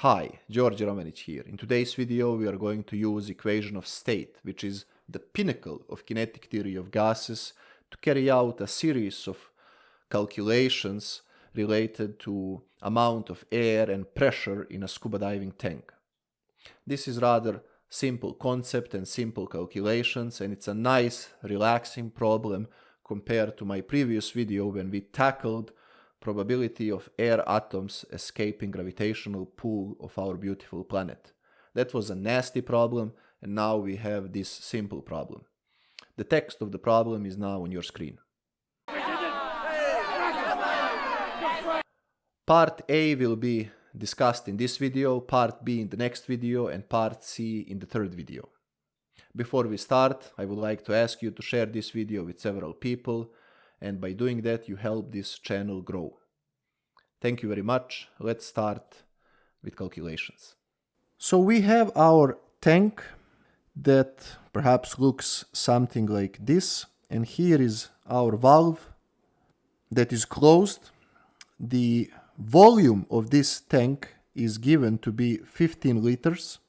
Hi, George Romanic here. In today's video we are going to use equation of state, which is the pinnacle of kinetic theory of gases, to carry out a series of calculations related to amount of air and pressure in a scuba diving tank. This is rather simple concept and simple calculations, and it's a nice relaxing problem compared to my previous video when we tackled probability of air atoms escaping gravitational pull of our beautiful planet. That was a nasty problem, and now we have this simple problem. The text of the problem is now on your screen. Part A will be discussed in this video, Part B in the next video, and Part C in the third video. Before we start, I would like to ask you to share this video with several people, and by doing that you help this channel grow. Thank you very much. Let's start with calculations. So we have our tank that perhaps looks something like this, and here is our valve that is closed. The volume of this tank is given to be 15 liters,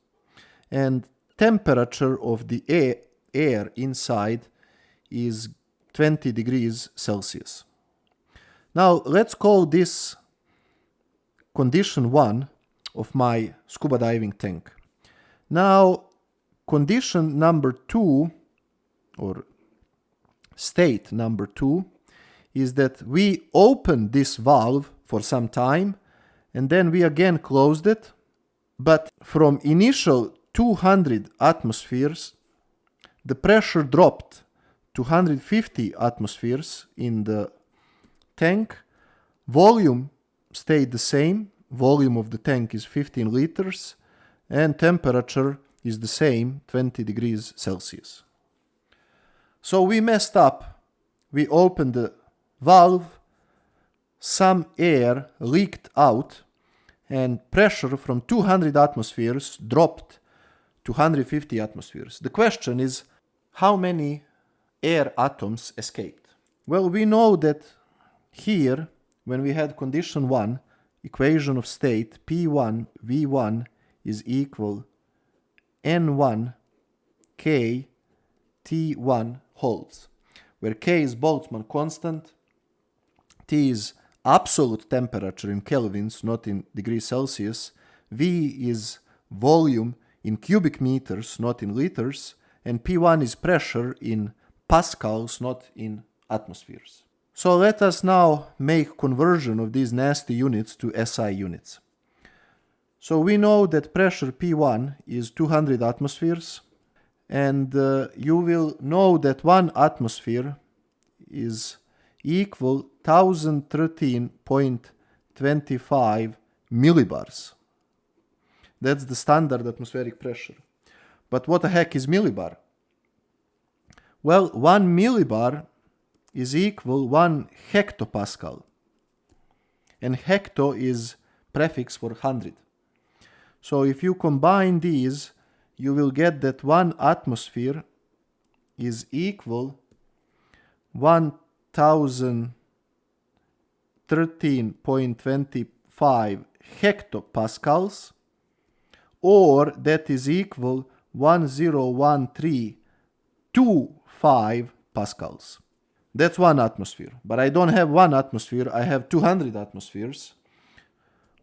and temperature of the air inside is 20 degrees Celsius. Now let's call this condition 1 of my scuba diving tank. Now condition number 2, or state number 2, is that we open this valve for some time and then we again closed it, but from initial 200 atmospheres the pressure dropped to 150 atmospheres in the tank. Volume stayed the same. Volume of the tank is 15 liters and temperature is the same, 20 degrees Celsius. So we messed up. We opened the valve, some air leaked out, and pressure from 200 atmospheres dropped to 150 atmospheres. The question is, how many air atoms escaped? Well, we know that here, when we had condition 1, equation of state P1 V1 is equal N1 K T1 holds, where K is Boltzmann constant, T is absolute temperature in kelvins, not in degrees Celsius, V is volume in cubic meters, not in liters, and P1 is pressure in pascals, not in atmospheres. So let us now make conversion of these nasty units to SI units. So we know that pressure P1 is 200 atmospheres, and you will know that 1 atmosphere is equal 1013.25 millibars. That's the standard atmospheric pressure. But what the heck is millibar? Well, 1 millibar is equal 1 hectopascal, and hecto is prefix for 100. So if you combine these, you will get that 1 atmosphere is equal 1013.25 hectopascals, or that is equal 101325 pascals. That's 1 atmosphere, but I don't have 1 atmosphere, I have 200 atmospheres.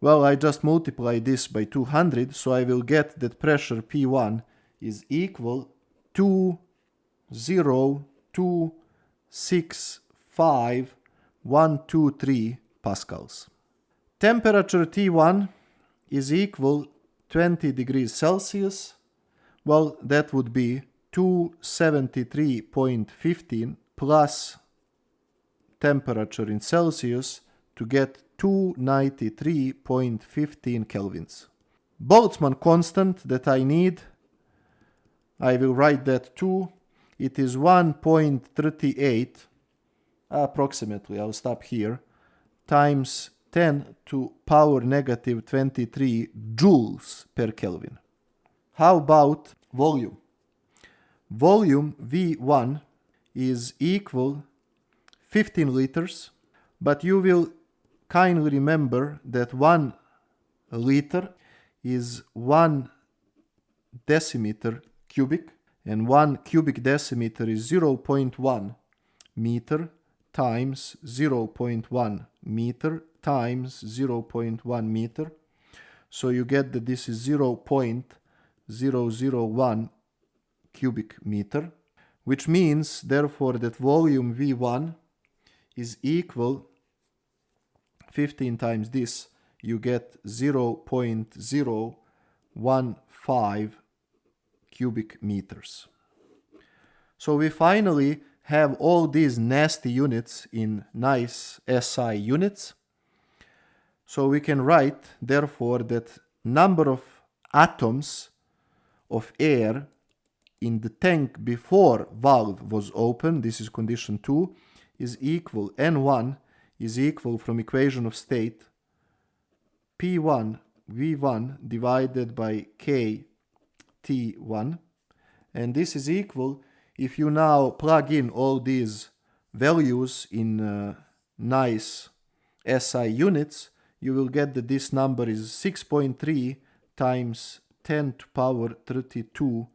Well, I just multiply this by 200, so I will get that pressure P1 is equal to 0.265.123 pascals. Temperature T1 is equal 20 degrees Celsius. Well, that would be 273.15 plus temperature in Celsius to get 293.15 kelvins. Boltzmann constant that I need, I will write that too. It is 1.38 approximately, I'll stop here, times 10 to power negative 23 joules per Kelvin. How about volume? Volume V1 is equal 15 liters, but you will kindly remember that 1 liter is 1 decimeter cubic, and 1 cubic decimeter is 0.1 meter times 0.1 meter times 0.1 meter. So you get that this is 0.001 cubic meter, which means therefore that volume V1 is equal 15 times this, you get 0.015 cubic meters. So we finally have all these nasty units in nice SI units. So we can write, therefore, that number of atoms of air in the tank before valve was open, this is condition 2, is equal, N1 is equal from equation of state P1 V1 divided by K T1, and this is equal, if you now plug in all these values in nice SI units, you will get that this number is 6.3 times 10 to power 32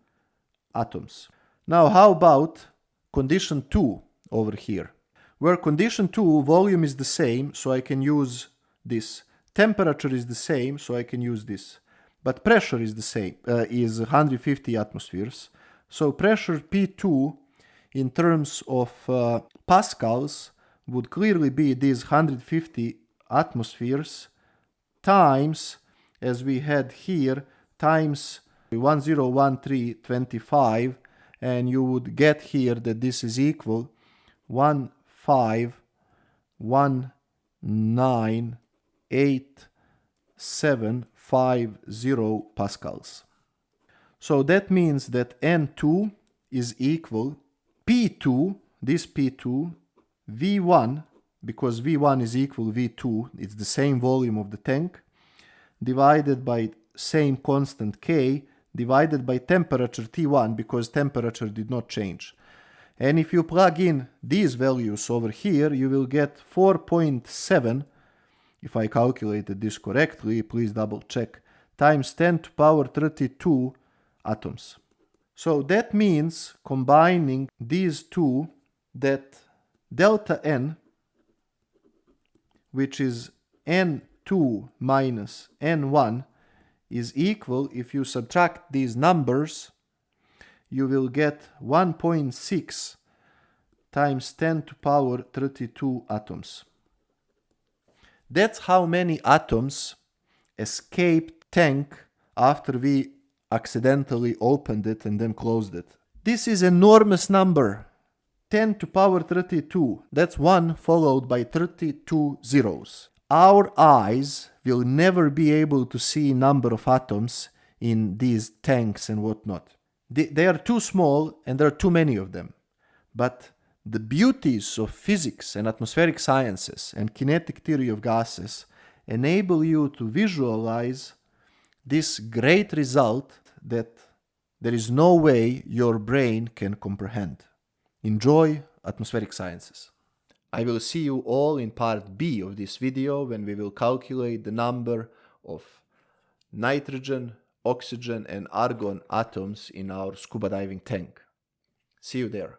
atoms. Now how about condition 2 over here? Where condition 2, volume is the same, so I can use this. Temperature is the same, so I can use this. But pressure is the same, is 150 atmospheres. So pressure P2 in terms of pascals would clearly be these 150 atmospheres times, as we had here, times 1013.25, and you would get here that this is equal 15198750 pascals. So that means that N2 is equal P2, this P2, V1, because V1 is equal V2, it's the same volume of the tank, divided by same constant K, divided by temperature T1, because temperature did not change. And if you plug in these values over here, you will get 4.7, if I calculated this correctly, please double check, times 10 to power 32 atoms. So that means, combining these two, that delta N, which is N2 minus N1, is equal, if you subtract these numbers, you will get 1.6 times 10 to power 32 atoms. That's how many atoms escaped tank after we accidentally opened it and then closed it. This is enormous number. 10 to power 32. That's 1 followed by 32 zeros. Our eyes will never be able to see number of atoms in these tanks and whatnot. They are too small and there are too many of them. But the beauties of physics and atmospheric sciences and kinetic theory of gases enable you to visualize this great result that there is no way your brain can comprehend. Enjoy atmospheric sciences. I will see you all in part B of this video, when we will calculate the number of nitrogen, oxygen and argon atoms in our scuba diving tank. See you there.